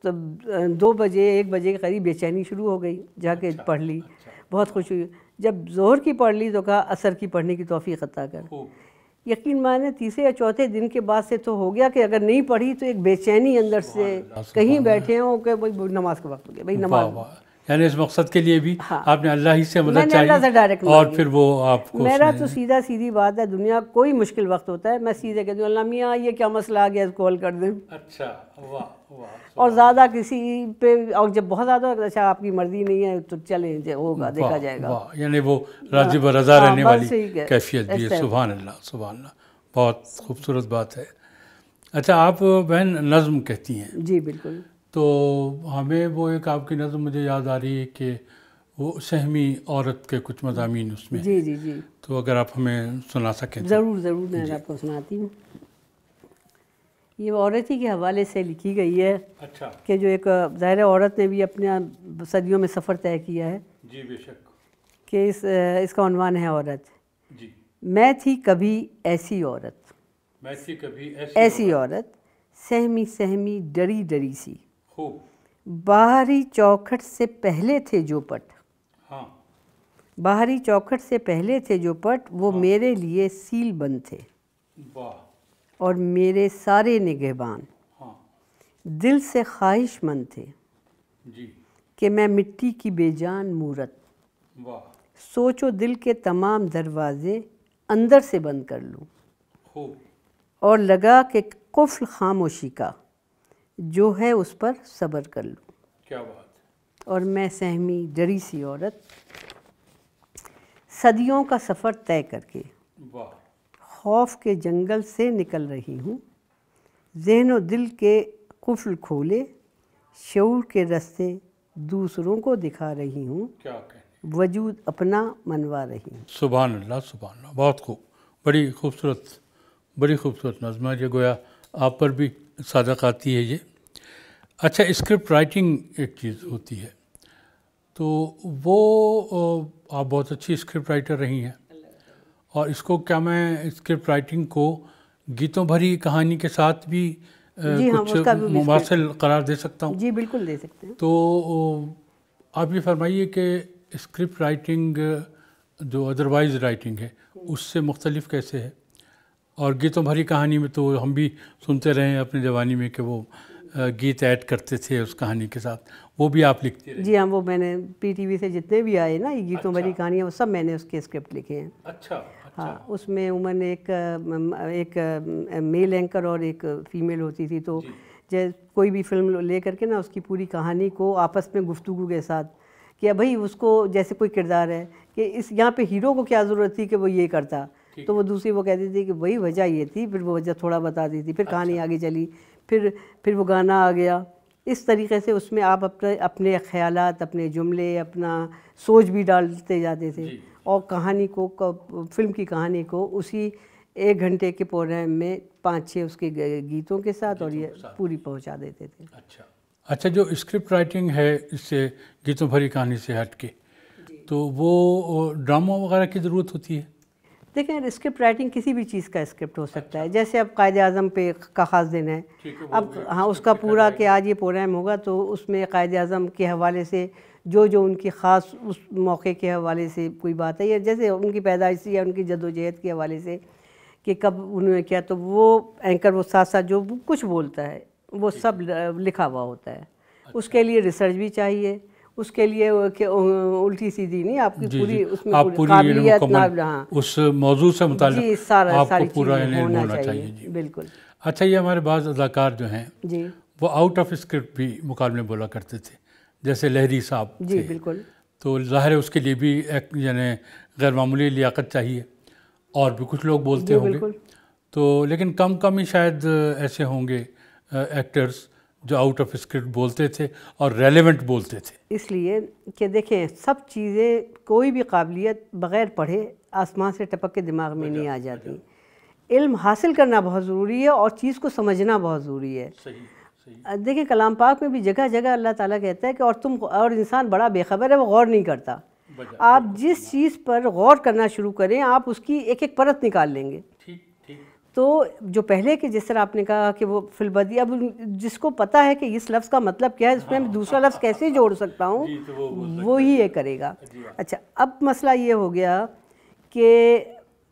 تو 2 بجے 1 بجے کے قریب بے چینی شروع ہو گئی، جا کے پڑھ لی، بہت خوش ہوئی۔ جب ظہر کی پڑھ لی تو کہا عصر کی پڑھنے کی توفیق عطا کر۔ یقین مانے تیسرے یا چوتھے دن کے بعد سے تو ہو گیا کہ اگر نہیں پڑھی تو ایک بے چینی اندر سے، کہیں بیٹھے ہوں کہ بھائی نماز کا وقت ہو گیا، بھائی نماز، یعنی اس مقصد کے لیے بھی آپ نے اللہ ہی سے میں مدد نے اللہ سے چاہی ڈائریکٹ اور مانگی۔ پھر وہ آپ کو میرا تو سیدھا سیدھی بات ہے، دنیا کوئی مشکل وقت ہوتا ہے میں سیدھے کہتی ہوں اللہ میاں یہ کیا مسئلہ آ گیا اس کو حل کر دیں۔ اچھا، واہ واہ، اور زیادہ کسی پہ، اور جب بہت زیادہ اچھا آپ کی مرضی نہیں ہے تو چلیں ہوگا، دیکھا جائے گا، واہ، یعنی وہ راضی و رضا رہنے والی بس کیفیت بھی ہے۔ سبحان اللہ، سبحان اللہ، بہت خوبصورت بات ہے۔ اچھا، آپ بہن نظم کہتی ہیں؟ جی بالکل۔ تو ہمیں وہ ایک آپ کی نظم مجھے یاد آ رہی ہے کہ وہ سہمی عورت کے کچھ مضامین اس میں، جی جی جی، تو اگر آپ ہمیں سنا سکیں تو۔ ضرور ضرور، میں آپ کو سناتی ہوں۔ یہ عورت ہی کے حوالے سے لکھی گئی ہے، اچھا، کہ جو ایک ظاہر عورت نے بھی اپنے صدیوں میں سفر طے کیا ہے، جی بے شک، کہ اس کا عنوان ہے عورت۔ جی، میں تھی کبھی ایسی عورت، میں تھی کبھی ایسی عورت، سہمی سہمی ڈری ڈری سی، خوب، باہری چوکھٹ سے پہلے تھے جو پٹ، ہاں، باہری چوکھٹ سے پہلے تھے جو پٹ، وہ میرے لیے سیل بند تھے واہ، اور میرے سارے نگہبان، ہاں، دل سے خواہش مند تھے جی، کہ میں مٹی کی بے جان مورت، واہ، سوچ و دل کے تمام دروازے اندر سے بند کر لوں، خوب، اور لگا کہ قفل خاموشی کا جو ہے اس پر صبر کر لوں، کیا بات، اور میں سہمی ڈری سی عورت صدیوں کا سفر طے کر کے واہ، خوف کے جنگل سے نکل رہی ہوں، ذہن و دل کے قفل کھولے شعور کے رستے دوسروں کو دکھا رہی ہوں، کیا کہیں، وجود اپنا منوا رہی ہوں۔ سبحان اللہ، سبحان اللہ، بہت خوب، بڑی خوبصورت نظم ہے یہ، گویا آپ پر بھی صادق آتی ہے یہ۔ اچھا، اسکرپٹ رائٹنگ ایک چیز ہوتی ہے، تو وہ آپ بہت اچھی اسکرپٹ رائٹر رہی ہیں، اور اس کو کیا میں اسکرپٹ رائٹنگ کو گیتوں بھری کہانی کے ساتھ بھی کچھ مماثل قرار دے سکتا ہوں؟ جی بالکل دے سکتے ہیں۔ تو آپ یہ فرمائیے کہ اسکرپٹ رائٹنگ جو ادروائز رائٹنگ ہے اس سے مختلف کیسے ہے؟ اور گیتوں بھری کہانی میں تو ہم بھی سنتے رہے ہیں اپنی جوانی میں کہ وہ گیت ایڈ کرتے تھے اس کہانی کے ساتھ، وہ بھی آپ لکھتے رہے؟ جی ہاں، وہ میں نے پی ٹی وی سے جتنے بھی آئے نا یہ گیتوں بھری کہانیاں، وہ سب میں نے اس کے اسکرپٹ لکھے ہیں۔ اچھا، ہاں، اس میں عموماً ایک میل اینکر اور ایک فیمیل ہوتی تھی، تو کوئی بھی فلم لے کر کے نا اس کی پوری کہانی کو آپس میں گفتگو کے ساتھ کہ بھائی اس کو جیسے کوئی کردار ہے کہ یہاں پہ ہیرو کو کیا ضرورت تھی کہ وہ یہ کرتا، تو وہ دوسری وہ کہتی تھی کہ وہی وجہ یہ تھی، پھر وہ وجہ تھوڑا بتا دی تھی، پھر کہانی آگے چلی، پھر وہ گانا آ گیا۔ اس طریقے سے اس میں آپ اپنے خیالات، اپنے جملے، اپنا سوچ بھی ڈالتے جاتے تھے، اور کہانی کو، فلم کی کہانی کو اسی 1 گھنٹے کے پروگرام میں 5-6 اس کے گیتوں کے ساتھ اور یہ پوری پہنچا دیتے تھے۔ اچھا، جو اسکرپٹ رائٹنگ ہے اس سے گیتوں بھری کہانی سے ہٹ کے، تو وہ ڈراموں وغیرہ کی ضرورت ہوتی ہے؟ دیکھیں، اسکرپٹ رائٹنگ کسی بھی چیز کا اسکرپٹ ہو سکتا ہے، جیسے اب قائد اعظم پہ کا خاص دن ہے، اب ہاں اس کا پورا کہ آج یہ پروگرام ہوگا تو اس میں قائد اعظم کے حوالے سے جو ان کی خاص اس موقع کے حوالے سے کوئی بات ہے، یا جیسے ان کی پیدائش یا ان کی جدوجہد کے حوالے سے کہ کب انہوں نے کیا، تو وہ اینکر وہ ساتھ ساتھ جو کچھ بولتا ہے وہ سب لکھا ہوا ہوتا ہے۔ اس کے لیے ریسرچ بھی چاہیے، اس کے لیے الٹی سیدھی نہیں، آپ کی پوری اس میں قابلیت، اس موضوع سے متعلق آپ کو پورا علم ہونا چاہیے۔ بالکل۔ اچھا، یہ ہمارے بعض اداکار جو ہیں جی وہ آؤٹ آف اسکرپٹ بھی مقابلے بولا کرتے تھے، جیسے لہری صاحب جی بالکل، تو ظاہر ہے اس کے لیے بھی ایک یعنی غیر معمولی لیاقت چاہیے، اور بھی کچھ لوگ بولتے ہوں گے، تو لیکن کم ہی شاید ایسے ہوں گے ایکٹرز جو آؤٹ آف اسکرپٹ بولتے تھے اور ریلیونٹ بولتے تھے۔ اس لیے کہ دیکھیں، سب چیزیں، کوئی بھی قابلیت بغیر پڑھے آسمان سے ٹپک کے دماغ میں نہیں آ جاتی، علم حاصل کرنا بہت ضروری ہے اور چیز کو سمجھنا بہت ضروری ہے۔ دیکھیں کلام پاک میں بھی جگہ جگہ اللہ تعالیٰ کہتا ہے کہ اور انسان بڑا بے خبر ہے، وہ غور نہیں کرتا۔ آپ جس چیز پر غور کرنا شروع کریں آپ اس کی ایک ایک پرت نکال لیں گے۔ تو جو پہلے کے جس طرح آپ نے کہا کہ وہ فی البدیہہ، اب جس کو پتہ ہے کہ اس لفظ کا مطلب کیا ہے، اس میں میں دوسرا لفظ کیسے جوڑ سکتا ہوں، وہی یہ کرے گا. اچھا، اب مسئلہ یہ ہو گیا کہ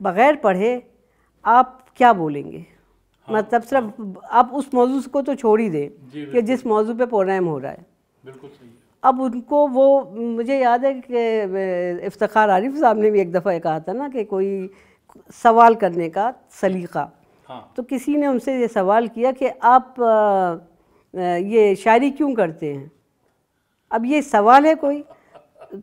بغیر پڑھے آپ کیا بولیں گے؟ مطلب صرف آپ اس موضوع کو تو چھوڑ ہی دیں کہ جس موضوع پہ پروگرام ہو رہا ہے. بالکل صحیح. اب ان کو وہ، مجھے یاد ہے کہ افتخار عارف صاحب نے بھی ایک دفعہ کہا تھا نا کہ کوئی سوال کرنے کا سلیقہ، تو کسی نے ان سے یہ سوال کیا کہ آپ یہ شاعری کیوں کرتے ہیں؟ اب یہ سوال ہے کوئی؟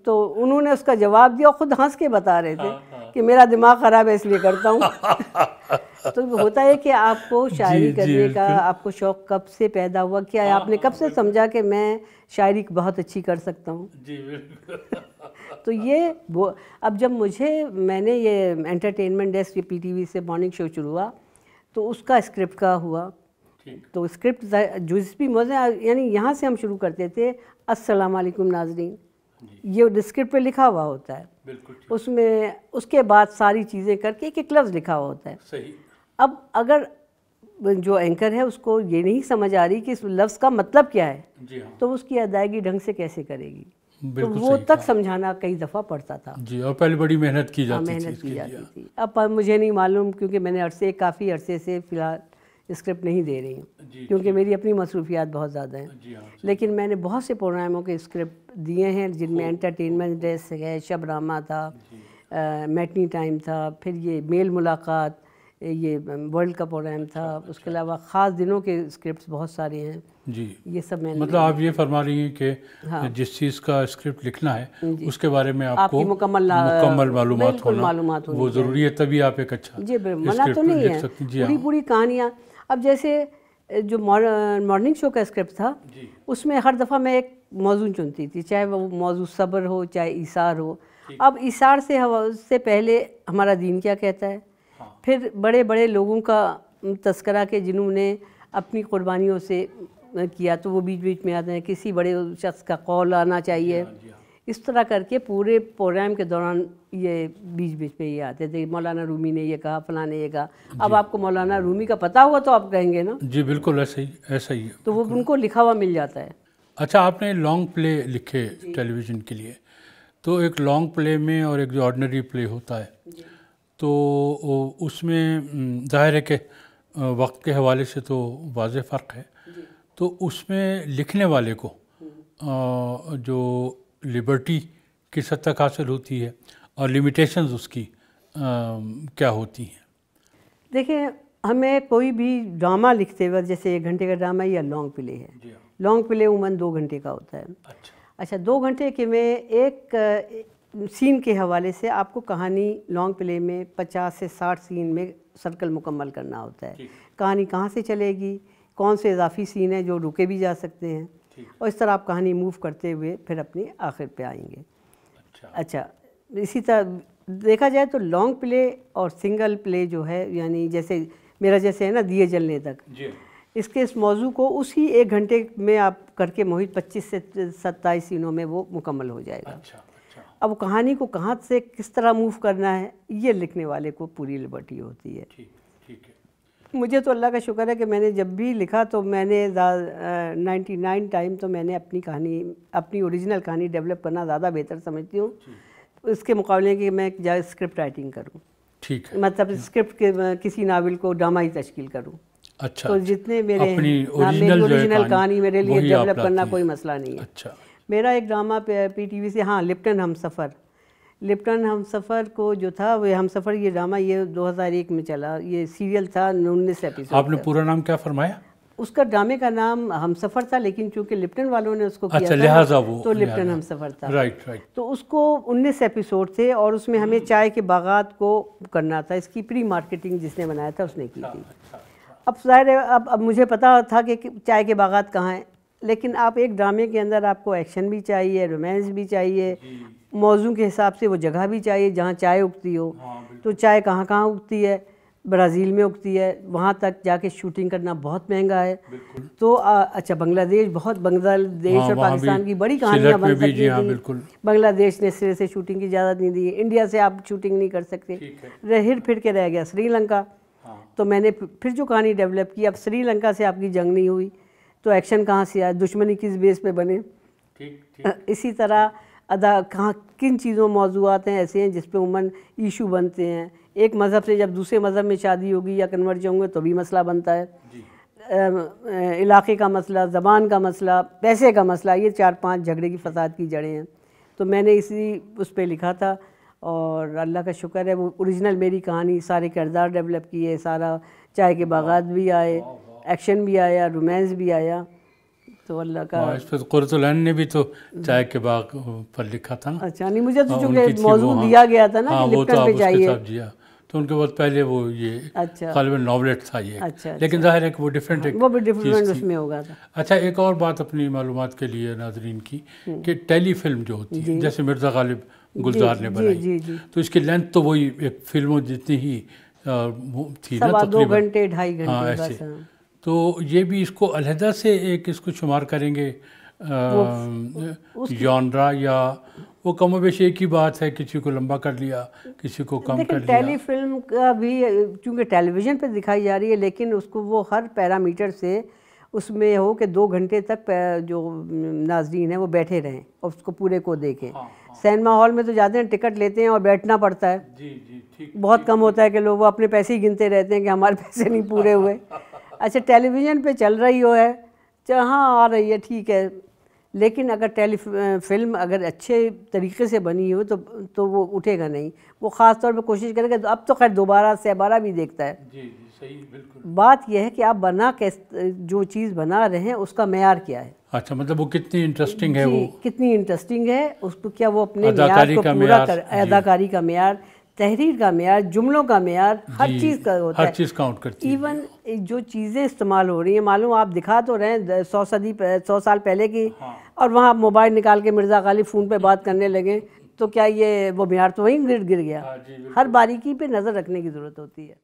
تو انہوں نے اس کا جواب دیا، خود ہنس کے بتا رہے تھے کہ میرا دماغ خراب ہے اس لیے کرتا ہوں. تو ہوتا ہے کہ آپ کو شاعری کرنے کا آپ کو شوق کب سے پیدا ہوا، کیا ہے آپ نے کب سے سمجھا کہ میں شاعری بہت اچھی کر سکتا ہوں؟ تو یہ وہ، اب جب میں نے یہ entertainment desk P T V سے مارننگ شو شروع ہوا تو اس کا اسکرپٹ کا ہوا. تو اسکرپٹ جس بھی موضوع، یعنی یہاں سے ہم شروع کرتے تھے، السلام علیکم ناظرین، یہ اسکرپٹ پہ لکھا ہوا ہوتا ہے، اس میں اس کے بعد ساری چیزیں کر کے ایک لفظ لکھا ہوا ہوتا ہے. اب اگر جو اینکر ہے اس کو یہ نہیں سمجھ آ رہی کہ اس لفظ کا مطلب کیا ہے، تو اس کی ادائیگی ڈھنگ سے کیسے کرے گی؟ تو وہ تک سمجھانا کئی دفعہ پڑتا تھا. جی، اور پہلے بڑی محنت کی جاتی تھی. اب مجھے نہیں معلوم، کیونکہ میں نے کافی عرصے سے فی الحال اسکرپٹ نہیں دے رہی ہوں، کیونکہ میری اپنی مصروفیات بہت زیادہ ہیں. لیکن میں نے بہت سے پروگراموں کے اسکرپٹ دیے ہیں، جن میں انٹرٹینمنٹ ڈیسک ہے، شب راما تھا، میٹنی ٹائم تھا، پھر یہ میل ملاقات، یہ ورلڈ کا پروگرام تھا، اس کے علاوہ خاص دنوں کے اسکرپٹس بہت سارے ہیں. جی، یہ سب میں مطلب آپ یہ فرما رہی ہیں کہ جس چیز کا اسکرپٹ لکھنا ہے اس کے بارے میں آپ کو مکمل معلومات ہونا وہ ضروری ہے، تبھی آپ ایک اچھا منع تو نہیں ہے. پوری کہانیاں، اب جیسے جو مارننگ شو کا اسکرپٹ تھا، اس میں ہر دفعہ میں ایک موضوع چنتی تھی، چاہے وہ موضوع صبر ہو چاہے ایثار ہو. اب ایثار سے پہلے ہمارا دین کیا کہتا ہے، پھر بڑے بڑے لوگوں کا تذکرہ کہ جنہوں نے اپنی قربانیوں سے کیا، تو وہ بیچ بیچ میں آتے ہیں. کسی بڑے شخص کا قول آنا چاہیے، اس طرح کر کے پورے پروگرام کے دوران یہ بیچ بیچ میں یہ آتے تھے. مولانا رومی نے یہ کہا، فلاں نے یہ کہا. اب آپ کو مولانا رومی کا پتہ ہوگا تو آپ کہیں گے نا. جی بالکل ایسا ہی ہے. تو وہ ان کو لکھا ہوا مل جاتا ہے. اچھا، آپ نے لانگ پلے لکھے ٹیلی ویژن کے لیے، تو ایک لانگ پلے میں اور ایک جو آرڈنری پلے ہوتا ہے، تو اس میں ظاہر ہے کہ وقت کے حوالے سے تو واضح فرق ہے. تو اس میں لکھنے والے کو جو لبرٹی کس حد تک حاصل ہوتی ہے اور لمیٹیشنز اس کی کیا ہوتی ہیں؟ دیکھیں، ہمیں کوئی بھی ڈرامہ لکھتے وقت، جیسے 1 گھنٹے کا ڈرامہ یا لانگ پلے ہے، لانگ پلے عموماً 2 گھنٹے کا ہوتا ہے. اچھا، 2 گھنٹے کے میں ایک سین کے حوالے سے آپ کو کہانی لانگ پلے میں 50 سے 60 سین میں سرکل مکمل کرنا ہوتا ہے. کہانی کہاں سے چلے گی، کون سے اضافی سین ہیں جو رکے بھی جا سکتے ہیں، اور اس طرح آپ کہانی موو کرتے ہوئے پھر اپنی آخر پہ آئیں گے. اچھا، اسی طرح دیکھا جائے تو لانگ پلے اور سنگل پلے جو ہے، یعنی جیسے میرا جیسے ہے نا دیے جلنے تک، اس کے اس موضوع کو اسی 1 گھنٹے میں آپ کر کے محیط 25 سے 27 سینوں میں وہ مکمل ہو جائے گا. اب کہانی کو کہاں سے کس طرح موو کرنا ہے، یہ لکھنے والے کو پوری لبرٹی ہوتی ہے. مجھے تو اللہ کا شکر ہے کہ میں نے جب بھی لکھا تو میں نے 99 ٹائم تو میں نے اپنی اوریجنل کہانی ڈیولپ کرنا زیادہ بہتر سمجھتی ہوں اس کے مقابلے کہ میں جائے اسکرپٹ رائٹنگ کروں. مطلب اسکرپٹ کے کسی ناول کو ڈرامائی تشکیل کروں. اچھا، تو جتنے میری اوریجنل کہانی میرے لیے ڈیولپ کرنا کوئی مسئلہ نہیں ہے. میرا ایک ڈرامہ پی ٹی وی سے، لپٹن ہم سفر کو جو تھا، وہ ہم سفر یہ ڈرامہ یہ 2001 میں چلا. یہ سیریل تھا 19 ایپیسوڈ. آپ نے پورا نام کیا فرمایا؟ اس کا ڈرامے کا نام ہم سفر تھا، لیکن چونکہ لپٹن والوں نے اس کو کیا تھا تو لپٹن ہم سفر تھا. رائٹ. تو اس کو 19 ایپیسوڈ تھے، اور اس میں ہمیں چائے کے باغات کو کرنا تھا. اس کی پری مارکیٹنگ جس نے بنایا تھا اس نے کی تھی. اب ظاہر ہے اب مجھے پتا تھا کہ چائے کے باغات کہاں ہیں، لیکن آپ ایک ڈرامے کے اندر آپ کو ایکشن بھی چاہیے، رومانس بھی چاہیے، موضوع کے حساب سے وہ جگہ بھی چاہیے جہاں چائے اگتی ہو. تو چائے کہاں کہاں اگتی ہے، برازیل میں اگتی ہے، وہاں تک جا کے شوٹنگ کرنا بہت مہنگا ہے. تو اچھا، بنگلہ دیش اور پاکستان کی بڑی کہانیاں بن سکتی تھیں. بنگلہ دیش نے سرے سے شوٹنگ کی اجازت نہیں دی. انڈیا سے آپ شوٹنگ نہیں کر سکتے. ہر پھر کے رہ گیا سری لنکا. تو میں نے پھر جو کہانی ڈیولپ کی، اب سری لنکا سے آپ کی جنگ نہیں ہوئی تو ایکشن کہاں سے آیا، دشمنی کس بیس پہ بنے. اسی طرح کہاں کن چیزوں موضوعات ہیں ایسے ہیں جس پہ عموماً ایشو بنتے ہیں. ایک مذہب سے جب دوسرے مذہب میں شادی ہوگی یا کنورٹ ہوں گے تو بھی مسئلہ بنتا ہے. علاقے کا مسئلہ، زبان کا مسئلہ، پیسے کا مسئلہ، یہ 4-5 جھگڑے کی فساد کی جڑیں ہیں. تو میں نے اسی اس پہ لکھا تھا اور اللہ کا شکر ہے وہ اوریجنل میری کہانی، سارے کردار ڈیولپ کیے، سارا چائے کے باغات بھی آئے، ایکشن بھی آیا، رومانس بھی آیا. تو اللہ کا اس پہ قرۃ العین نے بھی تو چائے کے باغ پر لکھا تھا نا. اچھا نہیں، مجھے تو چونکہ موضوع دیا گیا تھا نا کہ لپٹن پہ چاہیے، تو ان کے بعد پہلے وہ یہ غالباً ناولٹ تھا یہ، لیکن ظاہر ہے کہ وہ ڈفرینٹ اس میں ہوگا تھا. اچھا ایک اور بات اپنی معلومات کے لیے ناظرین کی کہ ٹیلی فلم جو ہوتی ہے جیسے مرزا غالب گلزار نے بنائی تو اس کی لینتھ تو وہی ایک فلموں جتنی ہی تھی نا، 2 گھنٹے 2.5 گھنٹے ایسے. تو یہ بھی اس کو علیحدہ سے ایک اس کو شمار کریں گے ژانرا، یا وہ کم و بیش ایک ہی بات ہے، کسی کو لمبا کر لیا کسی کو کم کر لیا؟ ٹیلی فلم کا بھی چونکہ ٹیلی ویژن پہ دکھائی جا رہی ہے لیکن اس کو وہ ہر پیرامیٹر سے اس میں ہو کہ 2 گھنٹے تک جو ناظرین ہیں وہ بیٹھے رہیں اور اس کو پورے کو دیکھیں. سینما ہال میں تو جاتے ہیں، ٹکٹ لیتے ہیں اور بیٹھنا پڑتا ہے. بہت کم ہوتا ہے کہ لوگ وہ اپنے پیسے ہی گنتے رہتے ہیں کہ ہمارے پیسے نہیں پورے ہوئے. اچھا ٹیلی ویژن پہ چل رہی ہو ہے، ہاں آ رہی ہے ٹھیک ہے، لیکن اگر فلم اگر اچھے طریقے سے بنی ہو تو وہ اٹھے گا نہیں. وہ خاص طور پہ کوشش کرے گا، اب تو خیر 2-12 بھی دیکھتا ہے. صحیح بالکل. بات یہ ہے کہ آپ جو چیز بنا رہے ہیں اس کا معیار کیا ہے. اچھا مطلب وہ کتنی انٹرسٹنگ ہے، وہ کتنی انٹرسٹنگ ہے، اس کو کیا وہ اپنے معیار کو پورا کر، اداکاری کا معیار، تحریر کا معیار، جملوں کا معیار، ہر چیز کا ہوتا ہے، ہر چیز کاؤنٹ کرتی ہے. ایون جو چیزیں استعمال ہو رہی ہیں، معلوم آپ دکھا تو رہے ہیں 100 سال پہلے کی، اور وہاں موبائل نکال کے مرزا غالب فون پہ بات کرنے لگے تو کیا یہ وہ معیار تو وہیں گر گیا. ہر باریکی پہ نظر رکھنے کی ضرورت ہوتی ہے.